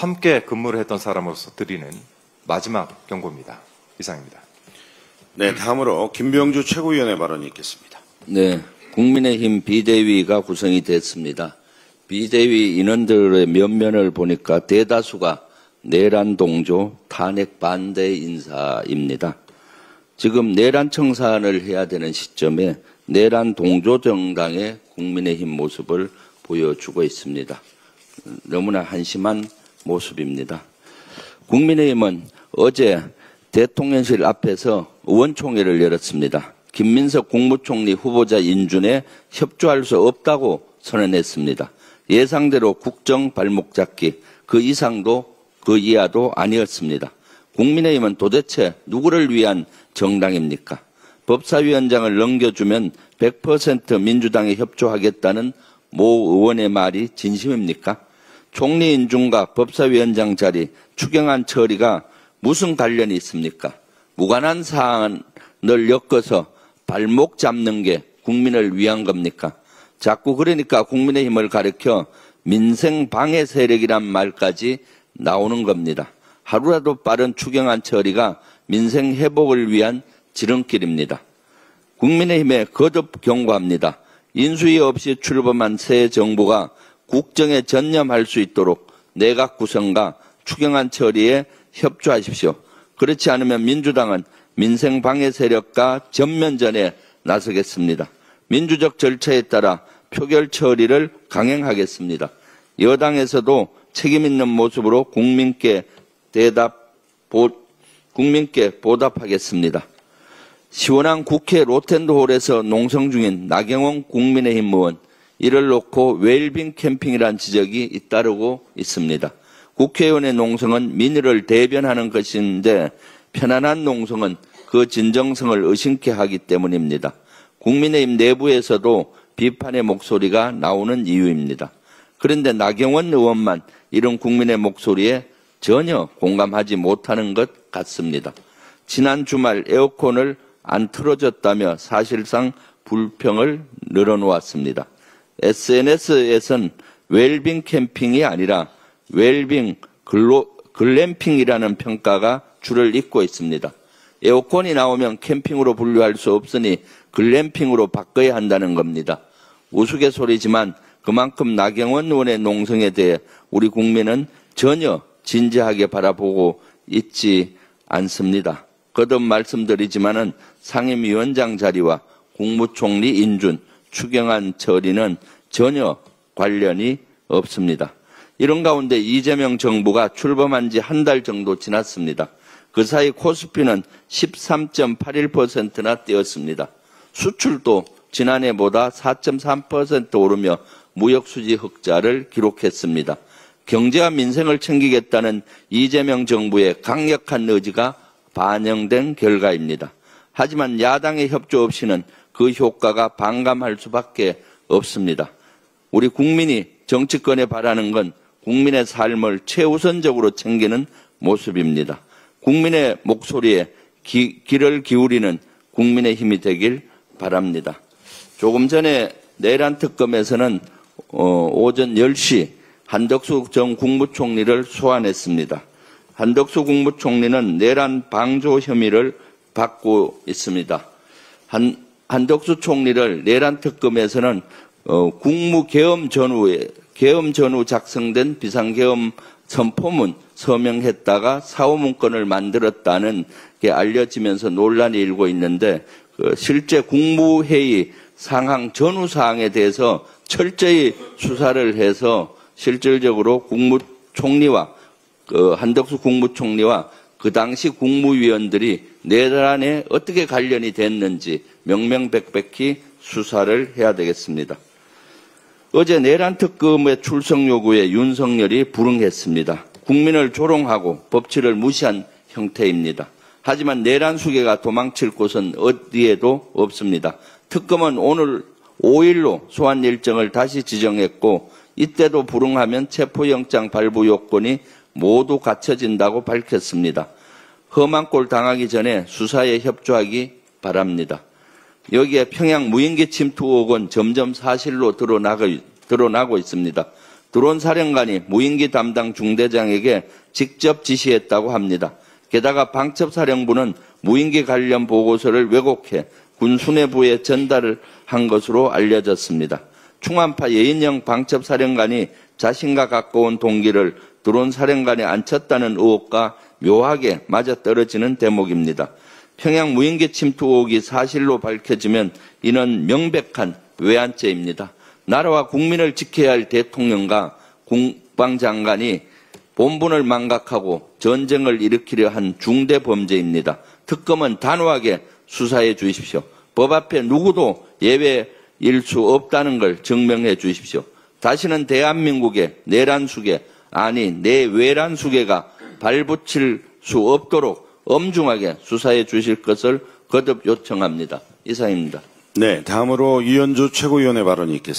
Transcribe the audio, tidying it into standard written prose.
함께 근무를 했던 사람으로서 드리는 마지막 경고입니다. 이상입니다. 네, 다음으로 김병주 최고위원의 발언이 있겠습니다. 네, 국민의힘 비대위가 구성이 됐습니다. 비대위 인원들의 면면을 보니까 대다수가 내란 동조, 탄핵 반대 인사입니다. 지금 내란 청산을 해야 되는 시점에 내란 동조 정당의 국민의힘 모습을 보여주고 있습니다. 너무나 한심한 모습입니다. 국민의힘은 어제 대통령실 앞에서 의원총회를 열었습니다. 김민석 국무총리 후보자 인준에 협조할 수 없다고 선언했습니다. 예상대로 국정 발목 잡기, 그 이상도 그 이하도 아니었습니다. 국민의힘은 도대체 누구를 위한 정당입니까? 법사위원장을 넘겨주면 100% 민주당에 협조하겠다는 모 의원의 말이 진심입니까? 총리 인준과 법사위원장 자리, 추경안 처리가 무슨 관련이 있습니까? 무관한 사안을 엮어서 발목 잡는 게 국민을 위한 겁니까? 자꾸 그러니까 국민의힘을 가리켜 민생 방해 세력이란 말까지 나오는 겁니다. 하루라도 빠른 추경안 처리가 민생 회복을 위한 지름길입니다. 국민의힘에 거듭 경고합니다. 인수위 없이 출범한 새 정부가 국정에 전념할 수 있도록 내각 구성과 추경안 처리에 협조하십시오. 그렇지 않으면 민주당은 민생 방해 세력과 전면전에 나서겠습니다. 민주적 절차에 따라 표결 처리를 강행하겠습니다. 여당에서도 책임 있는 모습으로 국민께 보답하겠습니다. 시원한 국회 로텐드홀에서 농성 중인 나경원 국민의힘 의원, 이를 놓고 웰빙 캠핑이란 지적이 잇따르고 있습니다. 국회의원의 농성은 민의를 대변하는 것인데 편안한 농성은 그 진정성을 의심케 하기 때문입니다. 국민의힘 내부에서도 비판의 목소리가 나오는 이유입니다. 그런데 나경원 의원만 이런 국민의 목소리에 전혀 공감하지 못하는 것 같습니다. 지난 주말 에어컨을 안 틀어줬다며 사실상 불평을 늘어놓았습니다. SNS에선 웰빙 캠핑이 아니라 웰빙 글램핑이라는 평가가 줄을 잇고 있습니다. 에어컨이 나오면 캠핑으로 분류할 수 없으니 글램핑으로 바꿔야 한다는 겁니다. 우스갯소리지만 그만큼 나경원 의원의 농성에 대해 우리 국민은 전혀 진지하게 바라보고 있지 않습니다. 거듭 말씀드리지만은 상임위원장 자리와 국무총리 인준, 추경안 처리는 전혀 관련이 없습니다. 이런 가운데 이재명 정부가 출범한 지 한 달 정도 지났습니다. 그 사이 코스피는 13.81%나 뛰었습니다. 수출도 지난해보다 4.3% 오르며 무역수지 흑자를 기록했습니다. 경제와 민생을 챙기겠다는 이재명 정부의 강력한 의지가 반영된 결과입니다. 하지만 야당의 협조 없이는 그 효과가 반감할 수밖에 없습니다. 우리 국민이 정치권에 바라는 건 국민의 삶을 최우선적으로 챙기는 모습입니다. 국민의 목소리에 귀를 기울이는 국민의 힘이 되길 바랍니다. 조금 전에 내란 특검에서는 오전 10시 한덕수 전 국무총리를 소환했습니다. 한덕수 국무총리는 내란 방조 혐의를 받고 있습니다. 한덕수 총리를 내란 특검에서는 국무계엄 전후 작성된 비상계엄 선포문 서명했다가 사후문건을 만들었다는 게 알려지면서 논란이 일고 있는데 실제 국무회의 상황 전후 사항에 대해서 철저히 수사를 해서 실질적으로 국무총리와 한덕수 국무총리와 그 당시 국무위원들이 내란에 어떻게 관련이 됐는지 명명백백히 수사를 해야 되겠습니다. 어제 내란 특검의 출석 요구에 윤석열이 불응했습니다. 국민을 조롱하고 법치를 무시한 형태입니다. 하지만 내란 수괴가 도망칠 곳은 어디에도 없습니다. 특검은 오늘 5일로 소환 일정을 다시 지정했고 이때도 불응하면 체포영장 발부 요건이 모두 갖춰진다고 밝혔습니다. 험한 꼴 당하기 전에 수사에 협조하기 바랍니다. 여기에 평양 무인기 침투 의혹은 점점 사실로 드러나고 있습니다. 드론 사령관이 무인기 담당 중대장에게 직접 지시했다고 합니다. 게다가 방첩사령부는 무인기 관련 보고서를 왜곡해 군 수뇌부에 전달을 한 것으로 알려졌습니다. 충암파 예인영 방첩사령관이 자신과 가까운 동기를 드론 사령관에 앉혔다는 의혹과 묘하게 맞아떨어지는 대목입니다. 평양 무인기 침투 의혹이 사실로 밝혀지면 이는 명백한 외환죄입니다. 나라와 국민을 지켜야 할 대통령과 국방장관이 본분을 망각하고 전쟁을 일으키려 한 중대 범죄입니다. 특검은 단호하게 수사해 주십시오. 법 앞에 누구도 예외일 수 없다는 걸 증명해 주십시오. 다시는 대한민국의 내란수계, 아니 내외란수계가 발붙일 수 없도록 엄중하게 수사해 주실 것을 거듭 요청합니다. 이상입니다. 네, 다음으로 이현주 최고위원의 발언이 있겠습니다.